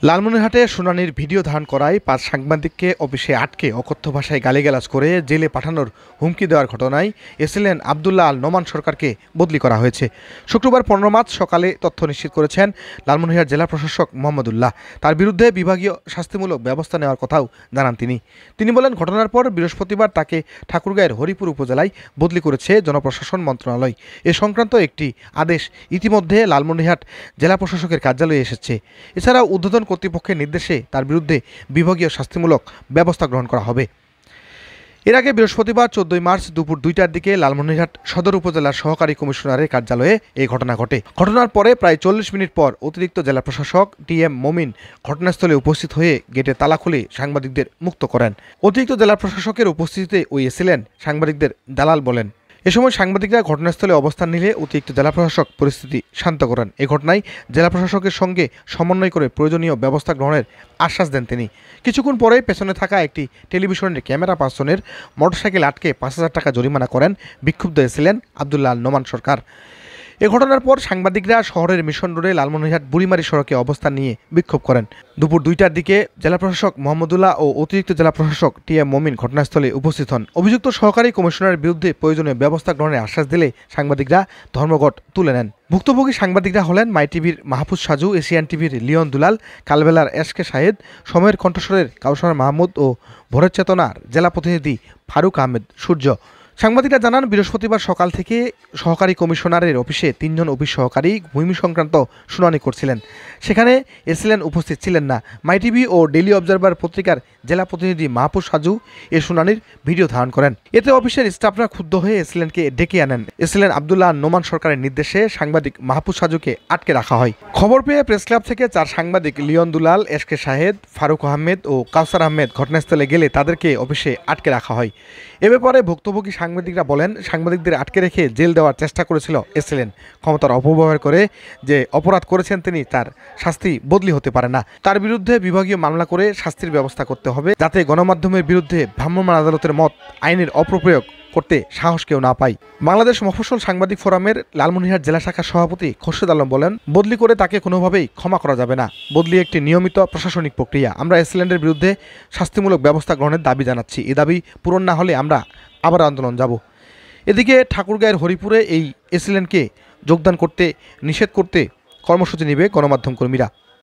লালমনিরহাটে শুনানির ভিডিও ধারণ করায় ৫ সাংবাদিককে অফিসে আটকে অকথ্য ভাষায় গালিগালাজ করে জেলে পাঠানোর হুমকি দেওয়ার ঘটনায় এসএলএন আবদুল্লাহ আল নোমান সরকারকে বদলি করা হয়েছে। শুক্রবার ১৫ মার্চ সকালে তথ্য নিশ্চিত করেছেন লালমনিরহাট জেলা প্রশাসক মোহাম্মদুল্লাহ। তার বিরুদ্ধে বিভাগীয় শাস্তিমূলক ব্যবস্থা নেওয়ার কথাও জানান তিনি বলেন, ঘটনার পর বৃহস্পতিবার তাকে ঠাকুরগাঁয়ের হরিপুর উপজেলায় বদলি করেছে জনপ্রশাসন মন্ত্রণালয়। এ সংক্রান্ত একটি আদেশ ইতিমধ্যে লালমনিরহাট জেলা প্রশাসকের কার্যালয়ে এসেছে। এছাড়াও ঊর্ধ্বতন কর্তৃপক্ষের নির্দেশে তার বিরুদ্ধে বিভাগীয় শাস্তিমূলক ব্যবস্থা গ্রহণ করা হবে। এর আগে বৃহস্পতিবার ১৪ মার্চ দুপুর ২টার দিকে লালমনিরহাট সদর উপজেলার সহকারী কমিশনারের কার্যালয়ে এই ঘটনা ঘটে। ঘটনার পরে প্রায় ৪০ মিনিট পর অতিরিক্ত জেলা প্রশাসক টিএম মমিন ঘটনাস্থলে উপস্থিত হয়ে গেটে তালা খুলে সাংবাদিকদের মুক্ত করেন। অতিরিক্ত জেলা প্রশাসকের উপস্থিতিতে ওই এসএলএন সাংবাদিকদের দালাল বলেন। এ সময় সাংবাদিকরা ঘটনাস্থলে অবস্থান নিলে অতিরিক্ত জেলা প্রশাসক পরিস্থিতি শান্ত করেন। এ ঘটনায় জেলা প্রশাসকের সঙ্গে সমন্বয় করে প্রয়োজনীয় ব্যবস্থা গ্রহণের আশ্বাস দেন তিনি। কিছুক্ষণ পরে পেছনে থাকা একটি টেলিভিশনের ক্যামেরা পার্সনের মোটরসাইকেল আটকে ৫,০০০ টাকা জরিমানা করেন বিক্ষুব্ধ এসএলএন আবদুল্লাহ আল নোমান সরকার। এ ঘটনার পর সাংবাদিকরা শহরের মিশন রোডে লালমনিরহাট বুড়িমারি সড়কে অবস্থান নিয়ে বিক্ষোভ করেন। দুপুর ২টার দিকে জেলা প্রশাসক মোহাম্মদুল্লাহ ও অতিরিক্ত জেলা প্রশাসক টিএম মমিন ঘটনাস্থলে উপস্থিত হন। অভিযুক্ত সহকারী কমিশনারের বিরুদ্ধে প্রয়োজনীয় ব্যবস্থা গ্রহণের আশ্বাস দিলে সাংবাদিকরা ধর্মঘট তুলে নেন। ভুক্তভোগী সাংবাদিকরা হলেন মাই টিভির মাহফুজ সাজু, এশিয়ান টিভির লিওন দুলাল, কালবেলার এসকে শাহেদ, সময়ের কণ্ঠস্বরের কাউসার মাহমুদ ও ভোরের চেতনার জেলা প্রতিনিধি ফারুক আহমেদ সূর্য। সাংবাদিকরা জানান, বৃহস্পতিবার সকাল থেকে সহকারী কমিশনারের অফিসে ৩ জন অফিস সহকারী ভূমি সংক্রান্ত শুনানি করছিলেন। সেখানে এসএলএন উপস্থিত ছিলেন না। মাই টিভি ও ডেইলি অবজারভার পত্রিকার জেলা প্রতিনিধি মাহফুজ সাজু এ শুনানির ভিডিও ধারণ করেন। এতে অফিসের স্টাফরা ক্ষুব্ধ হয়ে এসএলএনকে ডেকে আনেন। এসএলএন আবদুল্লাহ নোমান সরকারের নির্দেশে সাংবাদিক মাহফুজ সাজুকে আটকে রাখা হয়। খবর পেয়ে প্রেস ক্লাব থেকে ৪ সাংবাদিক লিওন দুলাল, এসকে শাহেদ, ফারুক আহমেদ ও কাউসার আহমেদ ঘটনাস্থলে গেলে তাদেরকে অফিসে আটকে রাখা হয়। এ ব্যাপারে ভুক্তভোগী সাংবাদিকরা বলেন, সাংবাদিকদের আটকে রেখে জেল দেওয়ার চেষ্টা করেছিল এসএলএন। ক্ষমতার অপব্যবহার করে যে অপরাধ করেছেন তিনি, তার শাস্তি বদলি হতে পারে না। তার বিরুদ্ধে বিভাগীয় মামলা করে শাস্তির ব্যবস্থা করতে হবে, যাতে গণমাধ্যমের বিরুদ্ধে ভ্রাম্যমাণ আদালতের মত আইনের অপপ্রয়োগ করতে সাহস কেউ না পায়। বাংলাদেশ মফস্বল সাংবাদিক ফোরামের লালমনিরহাট জেলা শাখার সভাপতি খোরশেদ আলম বলেন, বদলি করে তাকে কোনোভাবেই ক্ষমা করা যাবে না। বদলি একটি নিয়মিত প্রশাসনিক প্রক্রিয়া। আমরা এসএলএনের বিরুদ্ধে শাস্তিমূলক ব্যবস্থা গ্রহণের দাবি জানাচ্ছি। এ দাবি পূরণ না হলে আমরা আবার আন্দোলন যাব। এদিকে ঠাকুরগাঁয়ের হরিপুরে এই এসএলএনকে যোগদান করতে নিষেধ করতে কর্মসূচি নেবে গণমাধ্যম কর্মীরা।